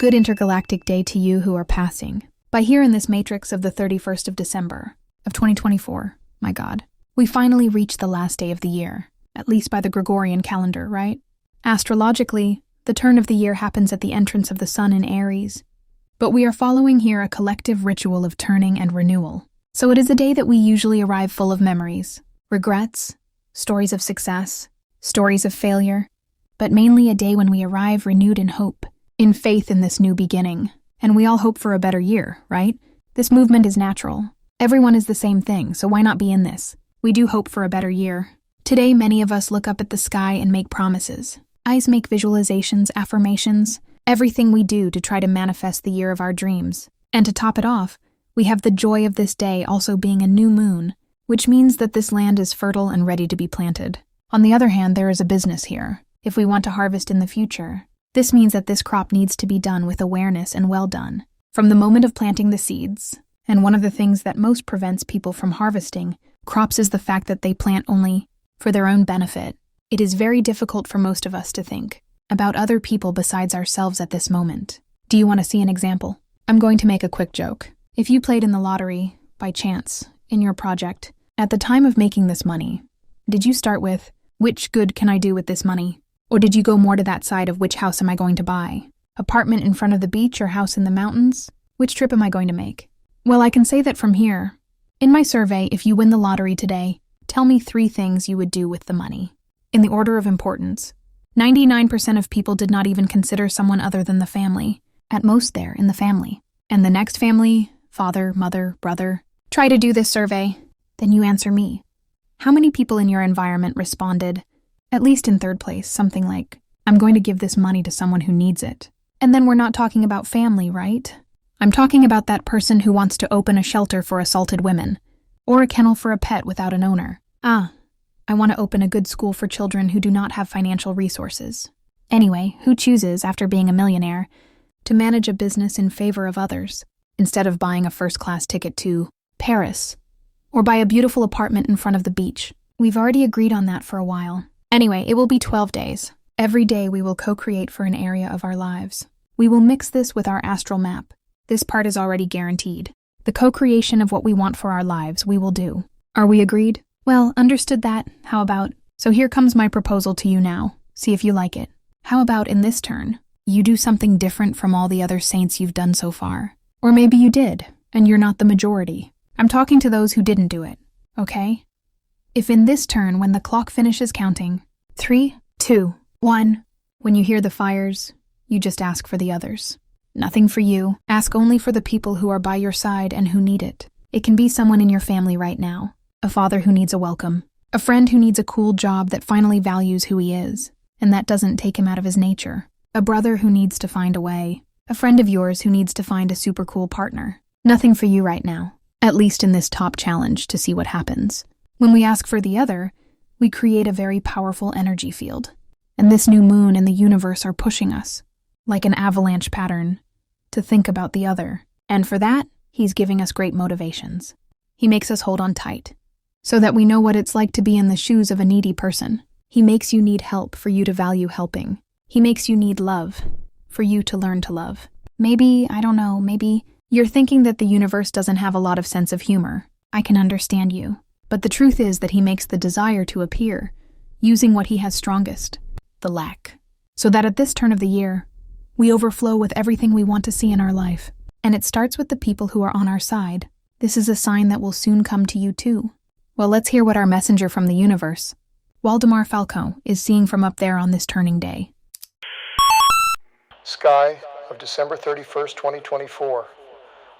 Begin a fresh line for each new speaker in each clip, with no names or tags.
good intergalactic day to you who are passing by here in this matrix of the 31st of December of 2024. My God, we finally reached the last day of the year, at least by the Gregorian calendar, right? Astrologically, the turn of the year happens at the entrance of the sun in Aries, but we are following here a collective ritual of turning and renewal. So it is a day that we usually arrive full of memories, regrets, stories of success, stories of failure, but mainly a day when we arrive renewed in hope, in faith in this new beginning. And we all hope for a better year, right? This movement is natural. Everyone is the same thing, so why not be in this? We do hope for a better year. Today, many of us look up at the sky and make promises. Eyes make visualizations, affirmations, everything we do to try to manifest the year of our dreams. And to top it off, we have the joy of this day also being a new moon, which means that this land is fertile and ready to be planted. On the other hand, there is a business here. If we want to harvest in the future, this means that this crop needs to be done with awareness and well done, from the moment of planting the seeds. And one of the things that most prevents people from harvesting crops is the fact that they plant only for their own benefit. It is very difficult for most of us to think about other people besides ourselves at this moment. Do you want to see an example? I'm going to make a quick joke. If you played in the lottery, by chance, in your project, at the time of making this money, did you start with, which good can I do with this money? Or did you go more to that side of which house am I going to buy? Apartment in front of the beach or house in the mountains? Which trip am I going to make? Well, I can say that from here. In my survey, if you win the lottery today, tell me 3 things you would do with the money. In the order of importance. 99% of people did not even consider someone other than the family. At most there, in the family. And the next family, father, mother, brother. Try to do this survey. Then you answer me. How many people in your environment responded, at least in third place, something like, I'm going to give this money to someone who needs it? And then we're not talking about family, right? I'm talking about that person who wants to open a shelter for assaulted women, or a kennel for a pet without an owner. I want to open a good school for children who do not have financial resources. Anyway, who chooses, after being a millionaire, to manage a business in favor of others, instead of buying a first-class ticket to Paris, or buy a beautiful apartment in front of the beach? We've already agreed on that for a while. Anyway, it will be 12 days. Every day we will co-create for an area of our lives. We will mix this with our astral map. This part is already guaranteed. The co-creation of what we want for our lives we will do. Are we agreed? Well, understood that. How about? So here comes my proposal to you now. See if you like it. How about in this turn, you do something different from all the other saints you've done so far? Or maybe you did, and you're not the majority. I'm talking to those who didn't do it, okay? If in this turn, when the clock finishes counting, 3, 2, 1, when you hear the fires, you just ask for the others. Nothing for you. Ask only for the people who are by your side and who need it. It can be someone in your family right now. A father who needs a welcome. A friend who needs a cool job that finally values who he is, and that doesn't take him out of his nature. A brother who needs to find a way. A friend of yours who needs to find a super cool partner. Nothing for you right now, at least in this top challenge to see what happens. When we ask for the other, we create a very powerful energy field. And this new moon and the universe are pushing us, like an avalanche pattern, to think about the other. And for that, he's giving us great motivations. He makes us hold on tight, so that we know what it's like to be in the shoes of a needy person. He makes you need help for you to value helping. He makes you need love for you to learn to love. Maybe, I don't know, maybe you're thinking that the universe doesn't have a lot of sense of humor. I can understand you. But the truth is that he makes the desire to appear, using what he has strongest, the lack. So that at this turn of the year, we overflow with everything we want to see in our life. And it starts with the people who are on our side. This is a sign that will soon come to you too. Well, let's hear what our messenger from the universe, Waldemar Falcão, is seeing from up there on this turning day.
Sky of December 31st, 2024.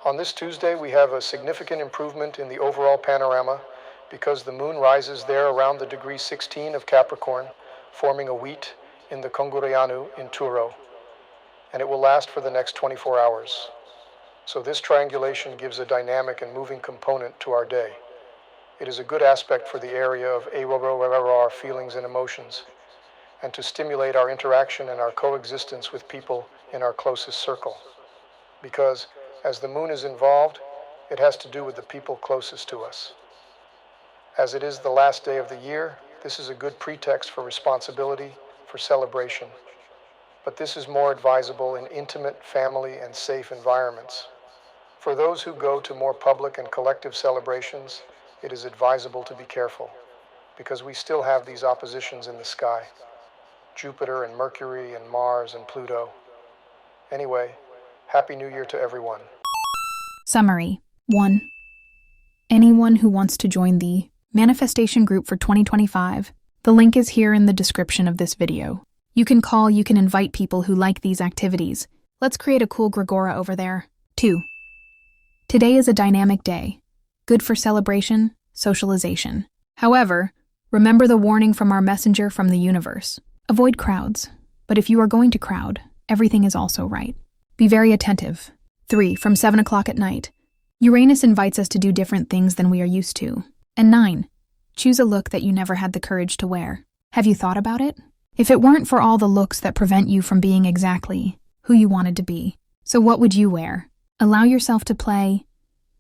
On this Tuesday, we have a significant improvement in the overall panorama because the moon rises there around the degree 16 of Capricorn, forming a wheat in the Congoriano in Turo, and it will last for the next 24 hours. So this triangulation gives a dynamic and moving component to our day. It is a good aspect for the area of our feelings and emotions, and to stimulate our interaction and our coexistence with people in our closest circle. Because as the moon is involved, it has to do with the people closest to us. As it is the last day of the year, this is a good pretext for responsibility, for celebration. but this is more advisable in intimate, family, and safe environments. For those who go to more public and collective celebrations, it is advisable to be careful, because we still have these oppositions in the sky. Jupiter and Mercury and Mars and Pluto. Anyway, Happy New Year to everyone.
Summary 1. Anyone who wants to join the manifestation group for 2025, the link is here in the description of this video. You can call, you can invite people who like these activities. Let's create a cool Gregora over there. 2. Today is a dynamic day, good for celebration, socialization. However, remember the warning from our messenger from the universe. Avoid crowds, but if you are going to crowd, everything is also right. Be very attentive. 3. From 7 o'clock at night, Uranus invites us to do different things than we are used to. And 9. Choose a look that you never had the courage to wear. Have you thought about it? If it weren't for all the looks that prevent you from being exactly who you wanted to be, so what would you wear? Allow yourself to play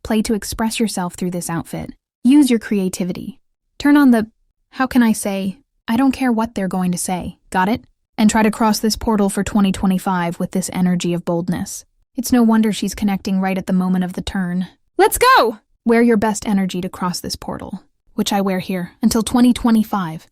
to express yourself through this outfit. Use your creativity. Turn on the, how can I say, I don't care what they're going to say, got it? And try to cross this portal for 2025 with this energy of boldness. It's no wonder she's connecting right at the moment of the turn. Let's go! Wear your best energy to cross this portal, which I wear here, until 2025.